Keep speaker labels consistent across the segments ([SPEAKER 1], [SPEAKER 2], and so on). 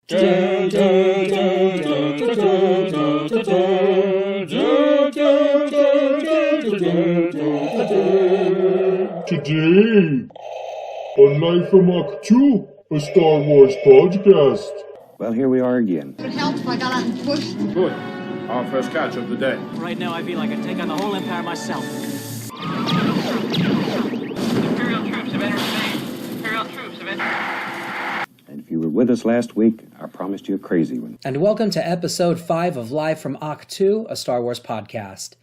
[SPEAKER 1] Today, on Live from Ahch-To, a Star Wars podcast.
[SPEAKER 2] Well, here we are again.
[SPEAKER 3] If it helps, I got on push.
[SPEAKER 4] Good. Our first catch of the day.
[SPEAKER 5] Right now, I feel like I take on the whole empire myself.
[SPEAKER 6] Imperial troops have entered space. Imperial troops have entered.
[SPEAKER 2] And if you were with us last week, I promised you a crazy one.
[SPEAKER 7] And welcome to episode 5 of Live from Ahch-To, a Star Wars podcast.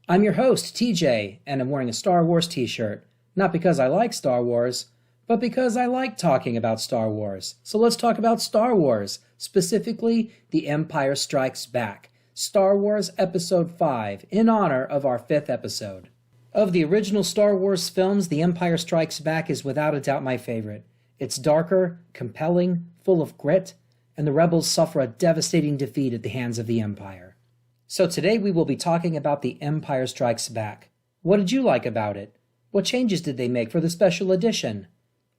[SPEAKER 7] I'm your host, TJ, and I'm wearing a Star Wars t-shirt. Not because I like Star Wars, but because I like talking about Star Wars. So let's talk about Star Wars, specifically The Empire Strikes Back, Star Wars Episode 5, in honor of our 5th episode. Of the original Star Wars films, The Empire Strikes Back is without a doubt my favorite. It's darker, compelling, full of grit, and the rebels suffer a devastating defeat at the hands of the Empire. So today we will be talking about The Empire Strikes Back. What did you like about it? What changes did they make for the special edition?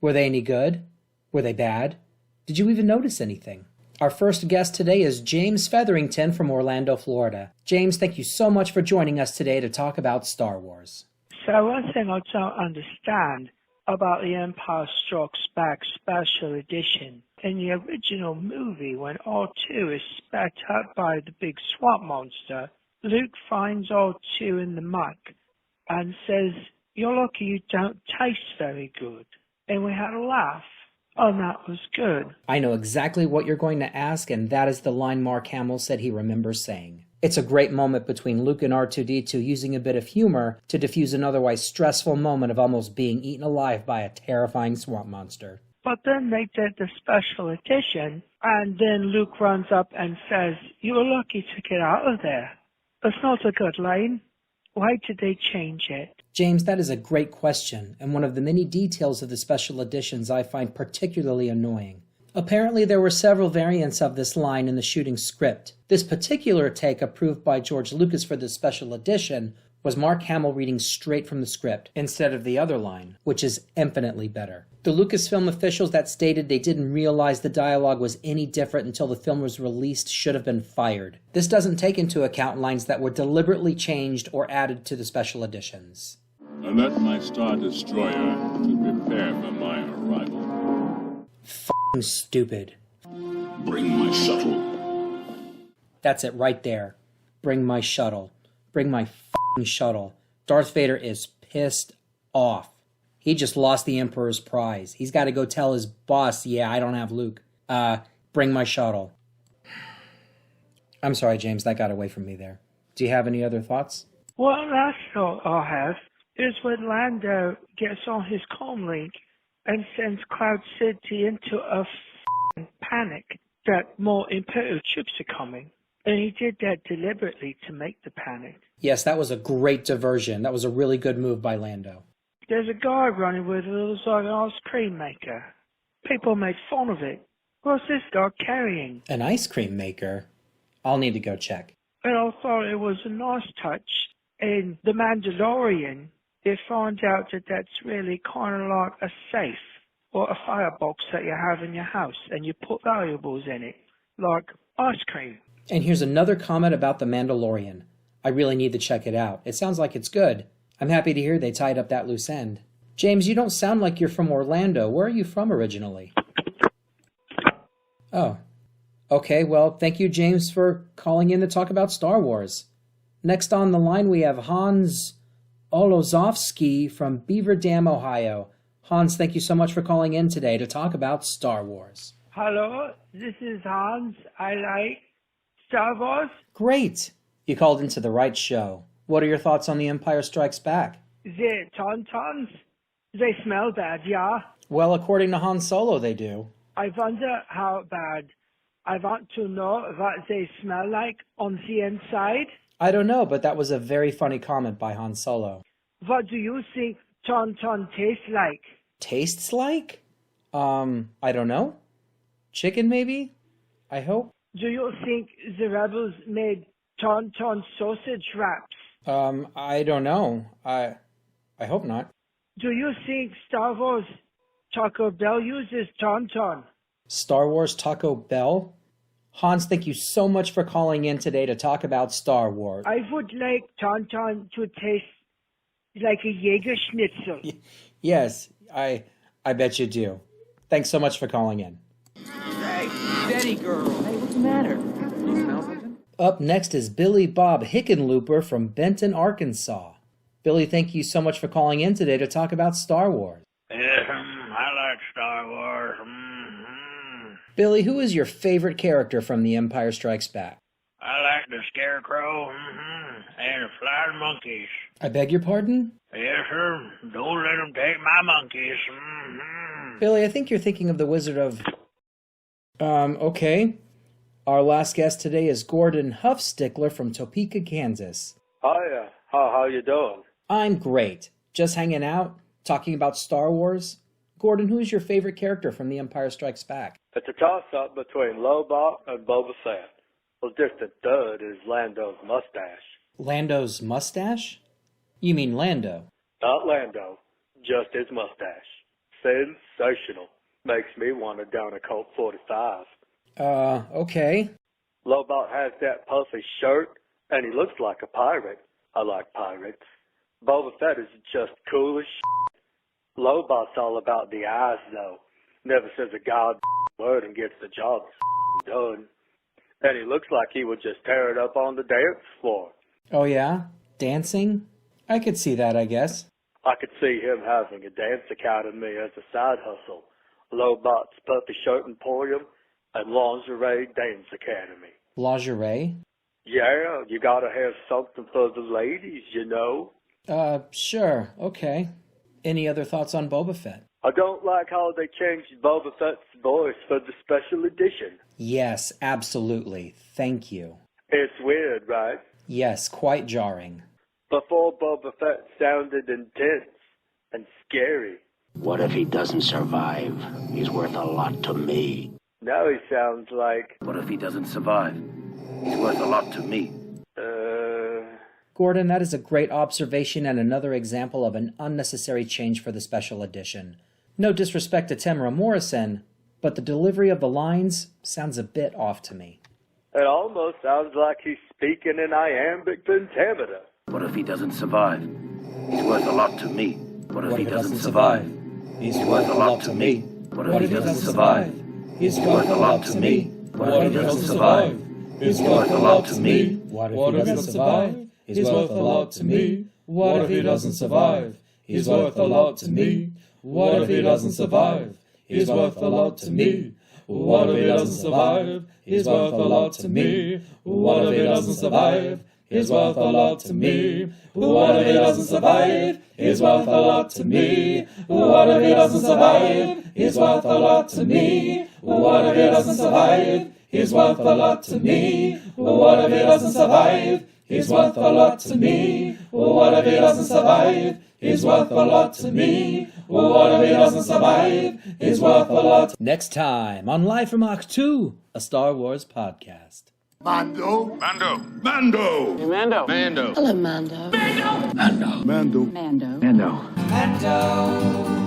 [SPEAKER 7] Were they any good? Were they bad? Did you even notice anything? Our first guest today is James Featherington from Orlando, Florida. James, thank you so much for joining us today to talk about Star Wars.
[SPEAKER 8] So one thing I don't understand about the Empire Strikes Back Special Edition. In the original movie, when R2 is spat out by the big swamp monster, Luke finds R2 in the muck and says, "You're lucky you don't taste very good." And we had a laugh, and that was good.
[SPEAKER 7] I know exactly what you're going to ask, and that is the line Mark Hamill said he remembers saying. It's a great moment between Luke and R2-D2 using a bit of humor to diffuse an otherwise stressful moment of almost being eaten alive by a terrifying swamp monster.
[SPEAKER 8] But then they did the special edition, and then Luke runs up and says, "You were lucky to get out of there." That's not a good line. Why did they change it?
[SPEAKER 7] James, that is a great question, and one of the many details of the special editions I find particularly annoying. Apparently there were several variants of this line in the shooting script. This particular take, approved by George Lucas for the special edition, was Mark Hamill reading straight from the script, instead of the other line, which is infinitely better. The Lucasfilm officials that stated they didn't realize the dialogue was any different until the film was released should have been fired. This doesn't take into account lines that were deliberately changed or added to the special editions.
[SPEAKER 1] Alert my Star Destroyer to prepare for my arrival.
[SPEAKER 7] F***ing stupid.
[SPEAKER 1] Bring my shuttle.
[SPEAKER 7] That's it right there. Bring my shuttle. Bring my f***ing shuttle. Darth Vader is pissed off. He just lost the Emperor's prize. He's got to go tell his boss, "Yeah, I don't have Luke. Bring my shuttle." I'm sorry, James, that got away from me there. Do you have any other thoughts?
[SPEAKER 8] Well, last thought I have is when Lando gets on his comlink and sends Cloud City into a panic that more Imperial troops are coming. And he did that deliberately to make the panic.
[SPEAKER 7] Yes, that was a great diversion. That was a really good move by Lando.
[SPEAKER 8] There's a guy running with it looks like an ice cream maker. People made fun of it. What's this guy carrying?
[SPEAKER 7] An ice cream maker? I'll need to go check.
[SPEAKER 8] And I thought it was a nice touch. In The Mandalorian, they find out that that's really kind of like a safe or a firebox that you have in your house, and you put valuables in it, like ice cream.
[SPEAKER 7] And here's another comment about The Mandalorian. I really need to check it out. It sounds like it's good. I'm happy to hear they tied up that loose end. James, you don't sound like you're from Orlando. Where are you from originally? Oh. Okay, well, thank you, James, for calling in to talk about Star Wars. Next on the line, we have Hans Olozowski from Beaver Dam, Ohio. Hans, thank you so much for calling in today to talk about Star Wars.
[SPEAKER 8] Hello, this is Hans. I like Star Wars.
[SPEAKER 7] Great. You called into the right show. What are your thoughts on The Empire Strikes Back?
[SPEAKER 8] The tauntauns, they smell bad, yeah?
[SPEAKER 7] Well, according to Han Solo, they do.
[SPEAKER 8] I wonder how bad. I want to know what they smell like on the inside.
[SPEAKER 7] I don't know, but that was a very funny comment by Han Solo.
[SPEAKER 8] What do you think tauntaun tastes like?
[SPEAKER 7] Tastes like? I don't know. Chicken, maybe? I hope.
[SPEAKER 8] Do you think the rebels made tauntaun sausage wraps?
[SPEAKER 7] I don't know. I hope not.
[SPEAKER 8] Do you think Star Wars Taco Bell uses tauntaun?
[SPEAKER 7] Star Wars Taco Bell? Hans, thank you so much for calling in today to talk about Star Wars.
[SPEAKER 8] I would like Tauntaun to taste like a Jaeger Schnitzel.
[SPEAKER 7] Yes, I bet you do. Thanks so much for calling in.
[SPEAKER 3] Hey, steady girl. Hey, what's the matter? You smell something?
[SPEAKER 7] Up next is Billy Bob Hickenlooper from Benton, Arkansas. Billy, thank you so much for calling in today to talk about Star Wars.
[SPEAKER 9] I like Star Wars.
[SPEAKER 7] Billy, who is your favorite character from The Empire Strikes Back?
[SPEAKER 9] I like the Scarecrow and the flying monkeys.
[SPEAKER 7] I beg your pardon?
[SPEAKER 9] Yes, sir. Don't let them take my monkeys.
[SPEAKER 7] Billy, I think you're thinking of the Wizard of... okay. Our last guest today is Gordon Huffstickler from Topeka, Kansas.
[SPEAKER 10] Hiya. How you doing?
[SPEAKER 7] I'm great. Just hanging out, talking about Star Wars. Gordon, who is your favorite character from The Empire Strikes Back?
[SPEAKER 10] It's a toss-up between Lobot and Boba Fett. Well, just a third is Lando's mustache.
[SPEAKER 7] Lando's mustache? You mean Lando?
[SPEAKER 10] Not Lando, just his mustache. Sensational. Makes me want to down a Colt 45.
[SPEAKER 7] Okay.
[SPEAKER 10] Lobot has that puffy shirt, and he looks like a pirate. I like pirates. Boba Fett is just cool as shit. Lobot's all about the eyes, though. Never says a god word and gets the job done. And he looks like he would just tear it up on the dance floor.
[SPEAKER 7] Oh yeah? Dancing? I could see that, I guess.
[SPEAKER 10] I could see him having a dance academy as a side hustle. Lobot's puffy shirt emporium and lingerie dance academy.
[SPEAKER 7] Lingerie?
[SPEAKER 10] Yeah, you gotta have something for the ladies, you know.
[SPEAKER 7] Sure, okay. Any other thoughts on Boba Fett?
[SPEAKER 10] I don't like how they changed Boba Fett's voice for the special edition.
[SPEAKER 7] Yes, absolutely. Thank you.
[SPEAKER 10] It's weird, right?
[SPEAKER 7] Yes, quite jarring.
[SPEAKER 10] Before Boba Fett sounded intense and scary.
[SPEAKER 11] What if he doesn't survive? He's worth a lot to me.
[SPEAKER 10] Now he sounds like...
[SPEAKER 11] What if he doesn't survive? He's worth a lot to me.
[SPEAKER 7] Gordon, that is a great observation and another example of an unnecessary change for the special edition. No disrespect to Tamara Morrison, but the delivery of the lines sounds a bit off to me.
[SPEAKER 10] It almost sounds like he's speaking in iambic pentameter.
[SPEAKER 11] What if he doesn't survive? He's worth a lot to me. What if he doesn't survive?
[SPEAKER 7] He's worth a lot to me.
[SPEAKER 11] What if he doesn't survive?
[SPEAKER 7] He's worth a lot to me.
[SPEAKER 11] What if he doesn't survive? He's worth a lot to me.
[SPEAKER 7] What if he doesn't survive? He's worth a lot to me. What if he doesn't survive? He's worth a lot to me. What if he doesn't survive? He's worth a lot to me. What if he doesn't survive? He's worth a lot to me. What if he doesn't survive? He's worth a lot to me. What if he doesn't survive? He's worth a lot to me. What if he doesn't survive? He's worth a lot to me. What if he doesn't survive? He's worth a lot to me. What if he doesn't survive? He's worth a lot to me. What if he doesn't survive? He's worth a lot to me. What if he doesn't survive? He's worth a lot. Next time on Live from Ahch-To, a Star Wars podcast.
[SPEAKER 1] Mando.
[SPEAKER 6] Hey, Mando.
[SPEAKER 1] Mando.
[SPEAKER 12] Hello, Mando.
[SPEAKER 1] Mando.
[SPEAKER 12] Mando.
[SPEAKER 1] Mando.
[SPEAKER 7] Mando.